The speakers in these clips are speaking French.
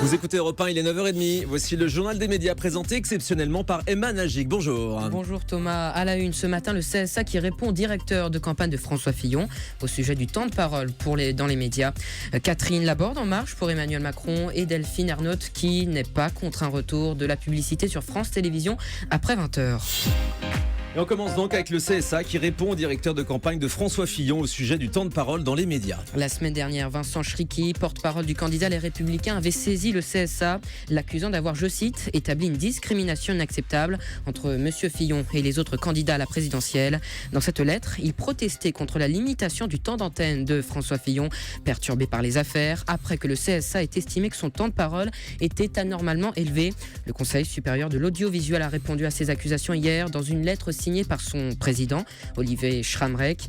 Vous écoutez Europe 1, il est 9h30. Voici le journal des médias présenté exceptionnellement par Emma Nagic. Bonjour. Bonjour Thomas. À la une ce matin, le CSA qui répond au directeur de campagne de François Fillon au sujet du temps de parole dans les médias. Catherine Laborde en marche pour Emmanuel Macron et Delphine Ernotte qui n'est pas contre un retour de la publicité sur France Télévisions après 20h. Et on commence donc avec le CSA qui répond au directeur de campagne de François Fillon au sujet du temps de parole dans les médias. La semaine dernière, Vincent Chriqui, porte-parole du candidat Les Républicains, avait saisi le CSA, l'accusant d'avoir, je cite, établi une discrimination inacceptable entre M. Fillon et les autres candidats à la présidentielle. Dans cette lettre, il protestait contre la limitation du temps d'antenne de François Fillon, perturbé par les affaires, après que le CSA ait estimé que son temps de parole était anormalement élevé. Le Conseil supérieur de l'audiovisuel a répondu à ces accusations hier dans une lettre signée par son président, Olivier Schramek.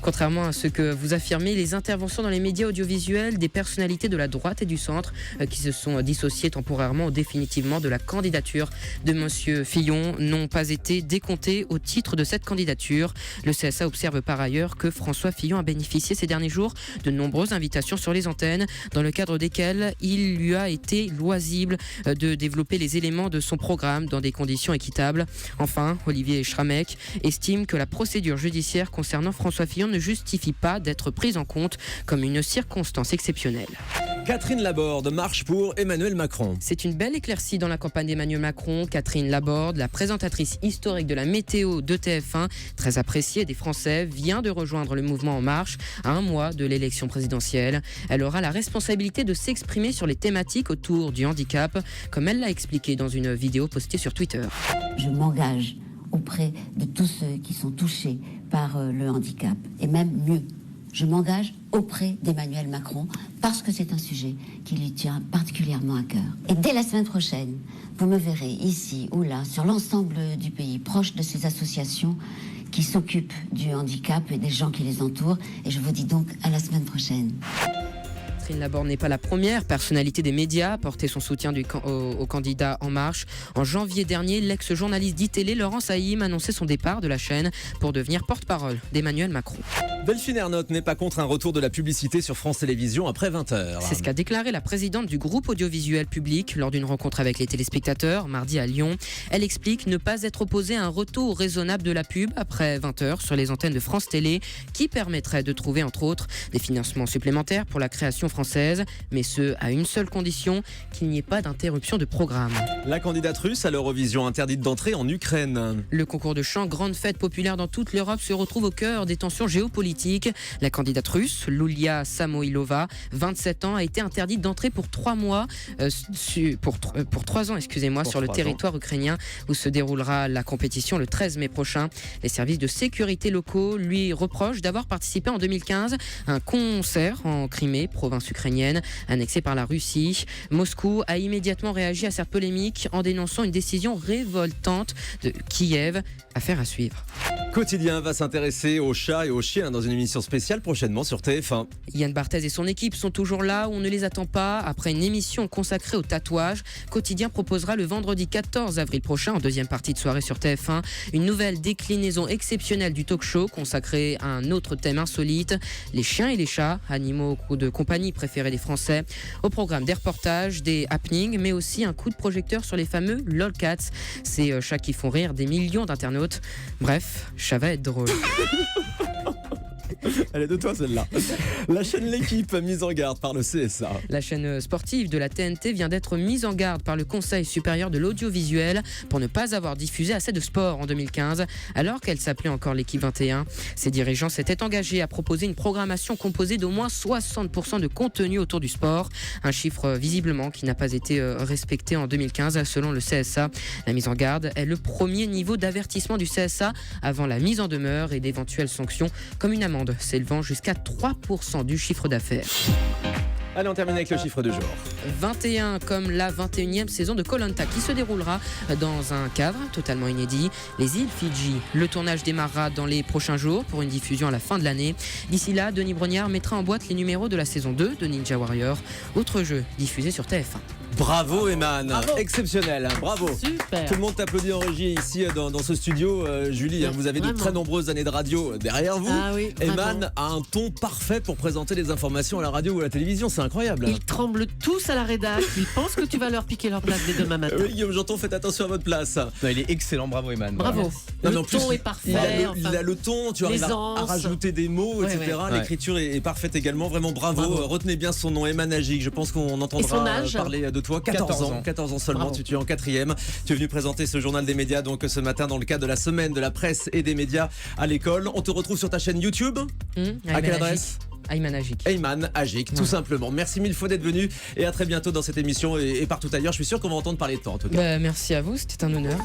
Contrairement à ce que vous affirmez, les interventions dans les médias audiovisuels des personnalités de la droite et du centre qui se sont dissociées temporairement ou définitivement de la candidature de M. Fillon n'ont pas été décomptées au titre de cette candidature. Le CSA observe par ailleurs que François Fillon a bénéficié ces derniers jours de nombreuses invitations sur les antennes, dans le cadre desquelles il lui a été loisible de développer les éléments de son programme dans des conditions équitables. Enfin, Olivier Schramek estime que la procédure judiciaire concernant François Fillon ne justifie pas d'être prise en compte comme une circonstance exceptionnelle. Catherine Laborde marche pour Emmanuel Macron. C'est une belle éclaircie dans la campagne d'Emmanuel Macron. Catherine Laborde, la présentatrice historique de la météo de TF1, très appréciée des Français, vient de rejoindre le mouvement En Marche à un mois de l'élection présidentielle. Elle aura la responsabilité de s'exprimer sur les thématiques autour du handicap, comme elle l'a expliqué dans une vidéo postée sur Twitter. Je m'engage auprès de tous ceux qui sont touchés par le handicap, et même mieux, je m'engage auprès d'Emmanuel Macron parce que c'est un sujet qui lui tient particulièrement à cœur. Et dès la semaine prochaine, vous me verrez ici ou là, sur l'ensemble du pays, proche de ces associations qui s'occupent du handicap et des gens qui les entourent. Et je vous dis donc à la semaine prochaine. Catherine Laborde n'est pas la première personnalité des médias à porter son soutien au candidat En Marche. En janvier dernier, l'ex-journaliste d'ITélé Laurence Haïm annonçait son départ de la chaîne pour devenir porte-parole d'Emmanuel Macron. Delphine Ernotte n'est pas contre un retour de la publicité sur France Télévisions après 20h. C'est ce qu'a déclaré la présidente du groupe audiovisuel public lors d'une rencontre avec les téléspectateurs mardi à Lyon. Elle explique ne pas être opposée à un retour raisonnable de la pub après 20h sur les antennes de France Télé qui permettrait de trouver entre autres des financements supplémentaires pour la création française, mais ce à une seule condition, qu'il n'y ait pas d'interruption de programme. La candidate russe à l'Eurovision interdite d'entrée en Ukraine. Le concours de chant, grande fête populaire dans toute l'Europe, se retrouve au cœur des tensions géopolitiques. La candidate russe, Lulia Samoilova, 27 ans, a été interdite d'entrée pour 3 mois, pour 3 ans, sur le territoire ukrainien où se déroulera la compétition le 13 mai prochain. Les services de sécurité locaux lui reprochent d'avoir participé en 2015 à un concert en Crimée, province ukrainienne, annexée par la Russie. Moscou a immédiatement réagi à cette polémique en dénonçant une décision révoltante de Kiev. Affaire à suivre. Quotidien va s'intéresser aux chats et aux chiens dans une émission spéciale prochainement sur TF1. Yann Barthès et son équipe sont toujours là, on ne les attend pas. Après une émission consacrée au tatouage, Quotidien proposera le vendredi 14 avril prochain, en deuxième partie de soirée sur TF1, une nouvelle déclinaison exceptionnelle du talk-show consacré à un autre thème insolite, les chiens et les chats, animaux de compagnie préférés des Français. Au programme des reportages, des happenings, mais aussi un coup de projecteur sur les fameux lolcats, ces chats qui font rire des millions d'internautes. Bref, ça va être drôle. Elle est de toi celle-là. La chaîne L'équipe mise en garde par le CSA. La chaîne sportive de la TNT vient d'être mise en garde par le Conseil supérieur de l'audiovisuel pour ne pas avoir diffusé assez de sport en 2015 alors qu'elle s'appelait encore l'équipe 21. Ses dirigeants s'étaient engagés à proposer une programmation composée d'au moins 60% de contenu autour du sport. Un chiffre visiblement qui n'a pas été respecté en 2015 selon le CSA. La mise en garde est le premier niveau d'avertissement du CSA avant la mise en demeure et d'éventuelles sanctions comme une amende s'élevant jusqu'à 3% du chiffre d'affaires. Allez, on termine avec le chiffre du jour. 21 comme la 21e saison de Koh-Lanta qui se déroulera dans un cadre totalement inédit, les îles Fidji. Le tournage démarrera dans les prochains jours pour une diffusion à la fin de l'année. D'ici là, Denis Brognard mettra en boîte les numéros de la saison 2 de Ninja Warrior, autre jeu diffusé sur TF1. Bravo Eman, Bravo. exceptionnel, bravo. Super. Tout le monde t'applaudit en régie ici dans ce studio. Julie, Ouais, vous avez de vraiment. très nombreuses années de radio derrière vous. Ah oui, Eman vraiment. a un ton parfait pour présenter les informations à la radio ou à la télévision, c'est incroyable. Ils tremblent tous à la rédac. Ils pensent que tu vas leur piquer leur place dès demain matin. Oui, Guillaume Janton, faites attention à votre place. Non, il est excellent, bravo Eman. Bravo. Non, Le mais en plus, ton est parfait. Il a le ton, tu arrives à l'aisance. rajouter des mots, Ouais, etc. ouais. L'écriture est parfaite également, vraiment bravo. Bravo. Retenez bien son nom, Eman Agic. Je pense qu'on Et son entendra âge parler de toi. 14 ans. 14 ans seulement, Bravo. tu es en 4e. Tu es venu présenter ce journal des médias donc ce matin dans le cadre de la semaine de la presse et des médias à l'école. On te retrouve sur ta chaîne YouTube. À quelle adresse? Ayman Agic. Ayman Agic, tout simplement. Merci mille fois d'être venu et à très bientôt dans cette émission et partout ailleurs. Je suis sûr qu'on va entendre parler de toi en tout cas. Merci à vous, c'était un honneur.